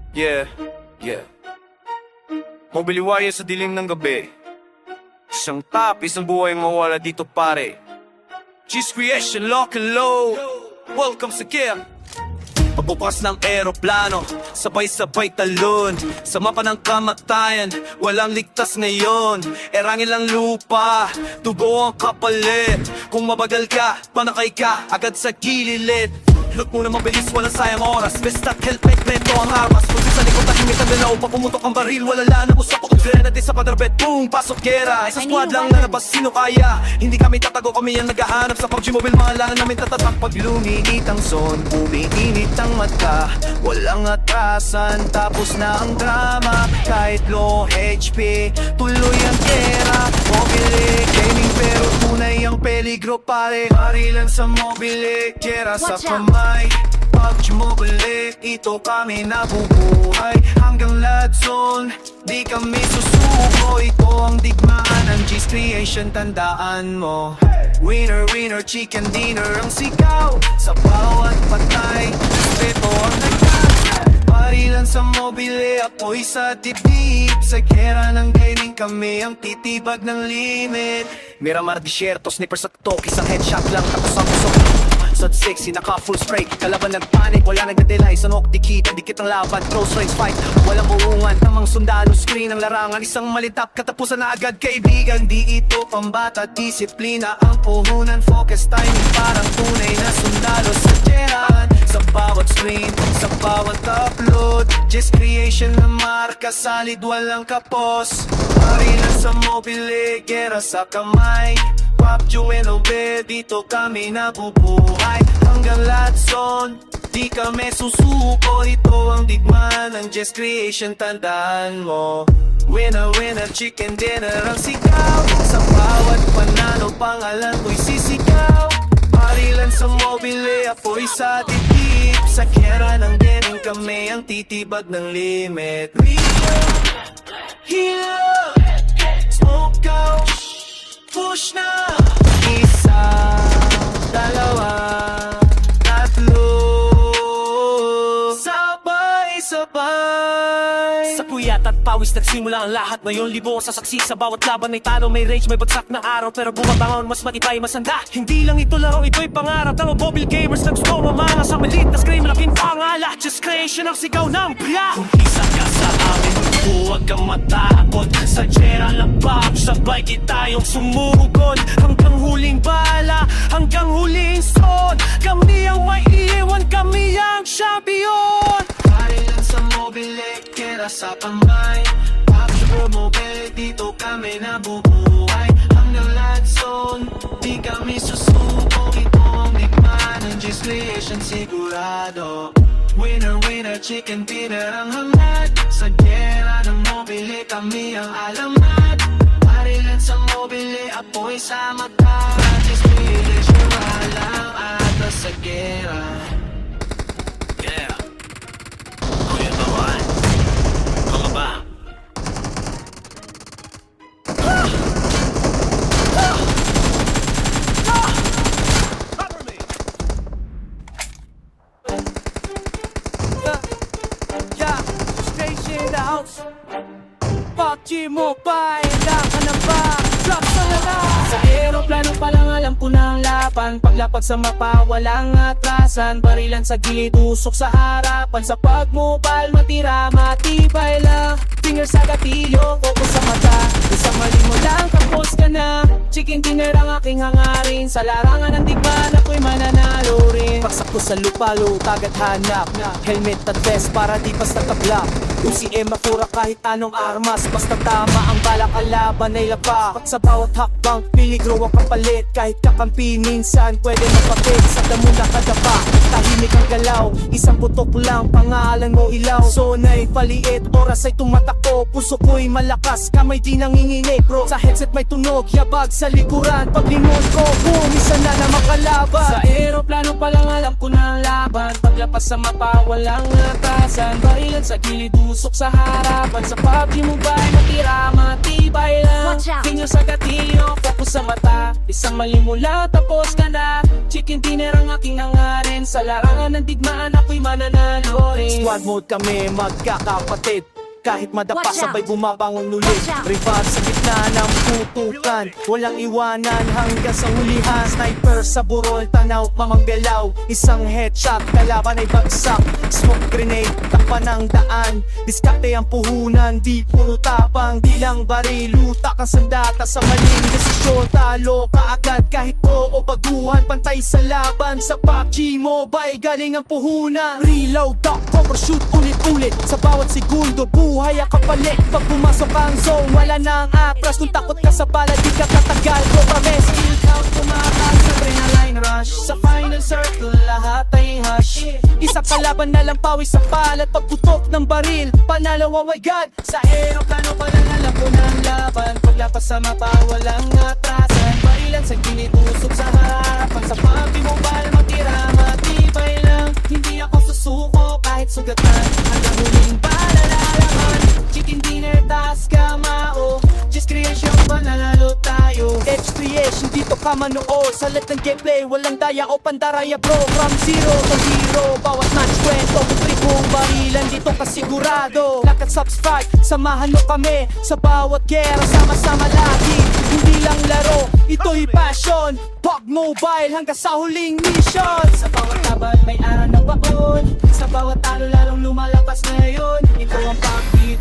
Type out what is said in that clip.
Yeah, yeah. Mobiliwaya sa dilim ng gabi. Isang tapis ng buhay mawala dito pare. Cheese creation, lock and load. Welcome sa Kim. Pagbukas ng eroplano, sabay-sabay talon sa mapa ng kamatayan, walang ligtas ngayon. Erangin lang lupa, tubo ang kapalit. Kung mabagal ka, panakay ka, agad sa gilid. Look muna mabilis, walang sayang oras. Best at helmet, neto ang armas. Pagsin sa likod, tahimik ang dalaw. Papumutok ang baril, wala lang ang usap. Grenade sa padrabet, boom, pasok gera. Isang squad lang na labas, sino kaya? Hindi kami tatago, kami ang naghahanap sa PUBG Mobile. Mga lang namin tatatak. Pag luminit ang zone, umiinit ang mata. Walang atrasan, tapos na ang drama. Kahit low HP, tuloy ang gera. Mobile gaming pero tunay ang peligro pare. Barilan sa mobile, gera sa kamay. PUBG Mobile, ito kami nabubuhay. Hanggang lahat zone, di kami susuko. Ito ang digmaan ng G's Creation, tandaan mo. Winner, winner, chicken dinner ang sigaw. Sa bawat patay, respeto ang nagkakay. Barilan sa mobile, apoy sa dibdib. Sa gera ng gaming kami ang titibag ng limit. Miramar disyerto, sniper sa tok, isang headshot lang tapos ang usok. Sod 6, naka full spray. Kalaban nagpanik, wala nagda-delay. Sa nok dikit, dikit ang laban. Close range fight, walang buungan. Tamang sundalo, screen ang larangan. Isang malitap, katapusan na agad kaibigan. Di ito pambata, disiplina ang puhunan. Focus timing, parang tunay na sundalo sa gerahan. Sa bawat screen, sa bawat upload, G's Creation na marka, salid walang kapos. Barilan sa mobile, gera sa kamay. PUBG Mobile, dito kami nabubuhay. Hanggang lahat zone, di kami susuko. Ito ang digmaan ng G's Creation, tandaan mo. Winner, winner, chicken dinner ang sigaw. Sa bawat panalo, pangalan ko'y sisigaw. Barilan sa mobile, apoy sa titip. Sa kera ng gaming kami ang titibag ng limit. Heal, smoke out, push na. Isa, dalawa, tatlo, sabay-sabay. Sa puyat at pawis nagsimula ang lahat. Ngayon libo ang sasaksi sa bawat laban. May talo, may rage, may bagsak na araw. Pero bumabangon, mas matibay, masanda. Hindi lang ito laro, ito'y pangarap. Talo mobile gamers, nagsuko mamanga. Sa maliit na screen, malaking pangala. G's Creation ang sigaw ng priya. Kung isa ka sa amin, huwag kang matakot. Sa gera lang bak, sabay kitayong sumugod. Hanggang huling bala, hanggang huling son. Kami ang may iiwan, kami ang champion. Barilan sa mobile, kera sa kamay. PUBG Mobile, dito kami nabubuhay. Hanggang lahat zone, di kami susuko. Ito ang digmaan ng G's Creation, sigurado. Winner, winner, chicken dinner ang hangad. Sa gera ng mobile, kami ang alamat. Barilan sa mobile, apoy sa mata. G's Creation, walang atras sa gera. Yeah. Kuya Bawan, mga ba? Station house, PUBG Mobile, lang ka na ba? Drop sa lahat. Sa aeroplano pa lang alam ko na ang laban. Paglapag sa mapa, walang atrasan. Barilan sa gilid, usok sa harapan. Sa pag-mobile, matira, matibay lang. Finger sa gatilyo, focus sa mata. Isang mali mo lang, tapos ka na. Chicken dinner ang aking hangarin. Sa larangan ng digmaan, ako'y mananalo rin. Paksak ko sa lupalo, tagad hanap. Helmet at vest para di pas nakablak. UCM makura kahit anong armas. Basta tama ang bala, kalaban ay lapak. At sa bawat hakbang, peligro ang kapalit. Kahit kakampi, minsan pwede mapapit. Sa damo nakadapa, tahimik ang galaw. Isang putok lang, pangalan mo ilaw. Sona'y paliit, oras ay tumatakbo. Puso ko'y malakas, kamay di nanginginig bro. Sa headset may tunog, yabag sa likuran. Paglingon ko, boom, isa na makalaban. Sa aeroplano pa lang alam ko na ang laban. Paglapas sa mapa, walang atasan. Barilan Barilan sa gilid, usok sa harapan. Sa PUBG Mobile, matira, matibay lang. Watch out. Tingin sa gatilyo, focus sa mata. Isang mali mula, tapos ka na. Chicken dinner ang aking hangarin. Sa larangan ng digmaan, ako'y mananalo rin. Squad mode kami, magkakapatid. Kahit madapa, Watch out. sabay bumabangon ulit. Watch out. Revive sa gitna ng putukan. Walang iwanan hanggang sa hulihan. Sniper sa burol, tanaw, mamanggalaw. Isang headshot, kalaban ay bagsak. Smoke grenade, takpan ng daan. Diskarte ang puhunan, di puro tapang. Di lang baril, luta kang sandata sa maling desisyon. Talo ka agad kahit oo baguhan. Pantay sa laban sa PUBG Mobile, galing ang puhunan. Reload, talk, cover, shoot, ulit-ulit. Sa bawat segundo, buhay ang kapalit. Pag pumasok ang zone, wala na ang atras. Kung takot ka sa bala, di ka tatagal. Go promise. Skill count, tumakas sa adrenaline rush. Sa final circle, lahat ay hush. Isang kalaban na lang pawis sa palat. Pagputok ng baril, panalo, oh my god. Sa aeroplano pa lang alam ko ng laban. Paglapas sa mapa, walang atrasan. Barilan sa gilid, usok sa harapan. Sa PUBG Mobile, matira, matibay lang. Hindi ako susuko kahit sugatan. Hanggang huling bala lalaman. Chicken dinner, taas kamao. Just creation, pananalo tayo. Edge creation, dito ka manood. Sa lahat ng gameplay, walang daya o pandaraya bro. From zero to hero, bawat match kwento. Tribong barilan, dito ka sigurado. Like at subscribe, samahan mo kami. Sa bawat gera, sama-sama lagi. Hindi lang laro, ito'y passion. PUBG Mobile hanggang sa huling mission. Sa bawat laban may araw na baon. Sa bawat talo lalong lumalapas ngayon. Ito ang PUBG